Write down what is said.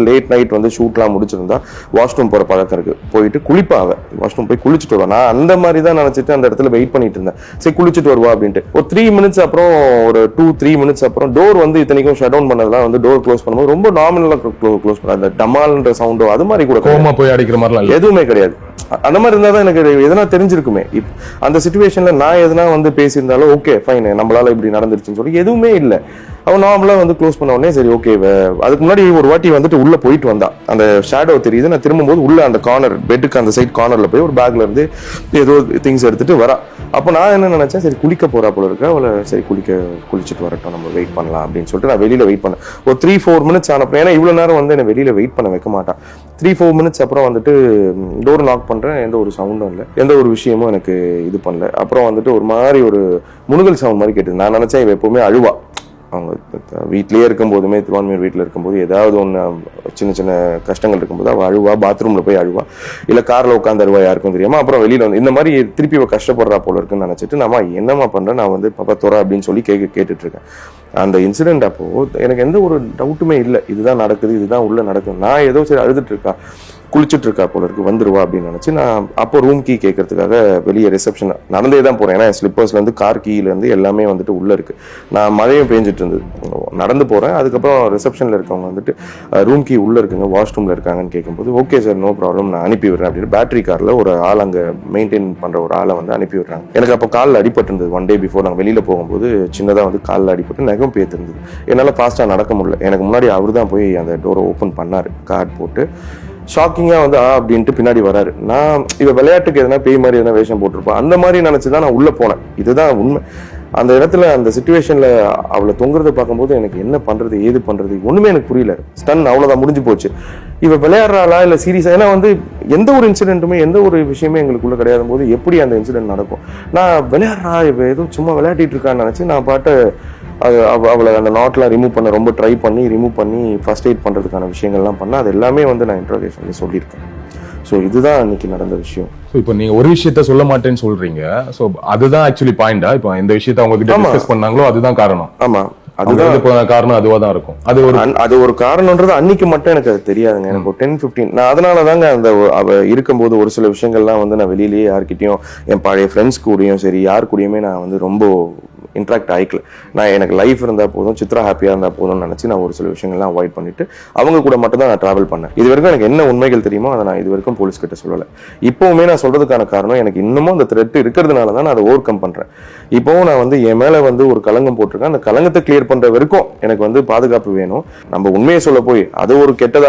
Late night வந்து ஷூட்லாம் முடிச்சிருந்தா washroom போற பழக்கம் இருக்கு, போயிட்டு குளிப்பாவ, வாஷ்ரூம் போய் குளிச்சுட்டு வருவா. நான் அந்த மாதிரி தான் நினைச்சிட்டு அந்த இடத்துல வெயிட் பண்ணிட்டு இருந்தேன், சரி குளிச்சுட்டு வருவா அப்படின்ட்டு. ஒரு 3 மினிட்ஸ் அப்புறம், ஒரு 2-3 மினிட்ஸ் அப்புறம் டோர் வந்து இத்தனைக்கும் ஷட் டவுன் பண்ணதெல்லாம் வந்து டோர் க்ளோஸ் பண்ணும்போது ரொம்ப நார்மலா க்ளோஸ் பண்ண, அந்த டமால்ன்ற சவுண்டோ அது மாதிரி கூட கோமா போய் அடிக்கிற மாதிரிலாம் எதுவுமே கிடையாது. அந்த மாதிரி இருந்தா தான் எனக்கு எதனா தெரிஞ்சிருக்குமே. அந்த சிச்சுவேஷன்ல நான் எதனா வந்து பேசியிருந்தாலும் ஓகே ஃபைன், நம்மளால இப்படி நடந்துருச்சுன்னு சொல்லி எதுவுமே இல்லை. அவன் நார்மலா வந்து க்ளோஸ் பண்ண உடனே சரி ஓகே. அதுக்கு முன்னாடி ஒரு வாட்டி வந்துட்டு உள்ள போயிட்டு வந்தா, அந்த ஷேடோ தெரியுது, நான் திரும்பும்போது உள்ள அந்த கார்னர் பெட்டுக்கு அந்த சைட் கார்னர்ல போய் ஒரு பேக்ல இருந்து ஏதோ திங்ஸ் எடுத்துட்டு வரா. அப்போ நான் என்ன நினைச்சேன், சரி குளிக்க போறா போல இருக்க, அவளை சரி குளிச்சுட்டு வரட்டும், நம்ம வெயிட் பண்ணலாம் அப்படின்னு சொல்லிட்டு நான் வெளியில வெயிட் பண்ணேன். ஒரு 3-4 மினிட்ஸ் ஆனப்போ, ஏன்னா இவ்வளவு நேரம் வந்து என்ன வெளியில வெயிட் பண்ண வைக்க மாட்டான். 3-4 மினிட்ஸ் அப்புறம் வந்துட்டு டோர் நாக் பண்றேன், எந்த ஒரு சவுண்டும் இல்லை, எந்த ஒரு விஷயமும் எனக்கு இது பண்ணல. அப்புறம் வந்துட்டு ஒரு மாதிரி ஒரு முணுகல் சவுண்ட் மாதிரி கேட்டது. நான் நினைச்சேன் இவ எப்பவுமே அழுவா, அவங்க வீட்லயே இருக்கும் போதுமே, திருவான்மையூர் வீட்டில் இருக்கும்போது ஏதாவது ஒன்று சின்ன சின்ன கஷ்டங்கள் இருக்கும்போது அவள் அழுவா, பாத்ரூம்ல போய் அழுவா, இல்லை கார்ல உட்காந்து அழுவா, யாருக்கும் தெரியாம. அப்புறம் வெளியில வந்து இந்த மாதிரி திருப்பி கஷ்டப்படுறா போல இருக்குன்னு நினைச்சிட்டு நம்ம என்னம்மா பண்றேன், நான் வந்து பாப்பா தோறா அப்படின்னு சொல்லி கேட்டுட்டு இருக்கேன். அந்த இன்சிடென்ட் அப்போ எனக்கு எந்த ஒரு டவுட்டுமே இல்லை, இதுதான் நடக்குது, இதுதான் உள்ள நடக்குது. நான் ஏதோ சரி அழுதுட்டு இருக்கா, குளிச்சுட்டு இருக்கா போல இருக்கு, வந்துருவா அப்படின்னு நினைச்சு நான் அப்போ ரூம் கீ கேட்கறதுக்காக வெளியே ரிசப்ஷன் நடந்தே தான் போறேன். ஏன்னா ஸ்லிப்பர்ஸ்ல இருந்து கார் கீல இருந்து எல்லாமே வந்துட்டு உள்ள இருக்கு. நான் மழையும் பேஞ்சிட்டு இருந்தது, நடந்து போறேன். அதுக்கப்புறம் ரிசப்ஷன்ல இருக்கவங்க வந்துட்டு ரூம் கீ உள்ள இருக்குங்க, வாஷ்ரூம்ல இருக்காங்கன்னு கேட்கும்போது ஓகே சார் நோ ப்ராப்ளம், நான் அனுப்பி விடுறேன் அப்படின்னு பேட்டரி கார்ல ஒரு ஆள் அங்க மெயின்டைன் பண்ற ஒரு ஆளை வந்து அனுப்பி விடுறாங்க. எனக்கு அப்போ காலில் அடிபட்டு இருந்தது. 1 day பிஃபோர் நாங்கள் வெளியில போகும்போது சின்னதா வந்து காலில் அடிபட்டு நகம் பேத்திருந்தது. என்னால ஃபாஸ்டா நடக்க முடியல. எனக்கு முன்னாடி அவர் தான் போய் அந்த டோரை ஓப்பன் பண்ணாரு கார்டு போட்டு. ஷாக்கிங்கா வந்து அப்படின்ட்டு பின்னாடி வராரு. நான் இவ விளையாட்டுக்கு எதனா பேய் மாதிரி எதனா வேஷம் போட்டிருப்பா அந்த மாதிரி நினைச்சுதான் நான் உள்ள போனேன். இதுதான் உண்மை. அந்த இடத்துல அந்த சிச்சுவேஷன்ல அவளை தொங்குறத பார்க்கும்போது எனக்கு என்ன பண்றது ஏது பண்றது ஒண்ணுமே எனக்கு புரியல. ஸ்டன் அவ்வளவுதான், முடிஞ்சு போச்சு. இவ விளையாடுறாளா இல்ல சீரியஸா? ஏன்னா வந்து எந்த ஒரு இன்சிடென்ட்டுமே எந்த ஒரு விஷயமே எங்களுக்குள்ள கிடையாத போது எப்படி அந்த இன்சிடென்ட் நடக்கும்? நான் விளையாடுறா, இவ ஏதோ சும்மா விளையாடிட்டு இருக்கான்னு நினைச்சு நான் பாட்டு அவளை அந்த நாட்லாம் ரிமூவ் பண்ண ரொம்ப ட்ரை பண்ணி ரிமூவ் பண்ணி ஃபர்ஸ்ட் எய்ட் பண்றதுக்கான விஷயங்கள்லாம் பண்ண, அது எல்லாமே வந்து நான் இன்ட்ரோகேஷன்ல சொல்லியிருக்கேன். ஸோ இதுதான் அன்னைக்கு நடந்த விஷயம். ஸோ இப்போ நீங்க ஒரு விஷயத்த சொல்ல மாட்டேன்னு சொல்றீங்க. ஸோ அதுதான் ஆக்சுவலி பாயிண்டா? இப்போ இந்த விஷயத்த அவங்க கிட்ட டிஸ்கஸ் பண்ணாங்களோ அதுதான் காரணம்? ஆமா, அதுதான் காரணம். அதுவா தான் இருக்கும். அது ஒரு காரணம்ன்றது அன்னைக்கு மட்டும் எனக்கு அது தெரியாதுங்க. எனக்கு ஒரு 10-15 நான் அதனாலதாங்க அந்த அவ இருக்கும்போது ஒரு சில விஷயங்கள்லாம் வந்து நான் வெளியிலேயே யார்கிட்டயும் என் பழைய ஃப்ரெண்ட்ஸ் கூடயும் சரி யார் கூடயுமே நான் வந்து ரொம்ப இன்ட்ராக்ட் ஆயிக்கல. நான் எனக்கு லைஃப் இருந்தா போதும், சித்ரா ஹாப்பியா இருந்தா போதும்னு நினைச்சு நான் ஒரு சில விஷயங்கள்லாம் அவாய்ட் பண்ணிட்டு அவங்க கூட மட்டும் தான் நான் டிராவல் பண்ணேன். இது வரைக்கும் எனக்கு என்ன உண்மைகள் தெரியுமோ அதை நான் இது வரைக்கும் போலீஸ் கிட்ட சொல்லலை. இப்பவுமே நான் சொல்றதுக்கான காரணம் எனக்கு இன்னமும் அந்த த்ரெட் இருக்கிறதுனால தான் நான் அதை ஓவர் கம் பண்றேன். இப்பவும் நான் வந்து என் மேல வந்து ஒரு களங்கம் போட்டிருக்கேன். அந்த களங்கத்தை கிளியர் பண்ற வரைக்கும் எனக்கு வந்து பாதுகாப்பு வேணும். நம்ம உண்மையை சொல்ல போய் அது ஒரு கெட்டதா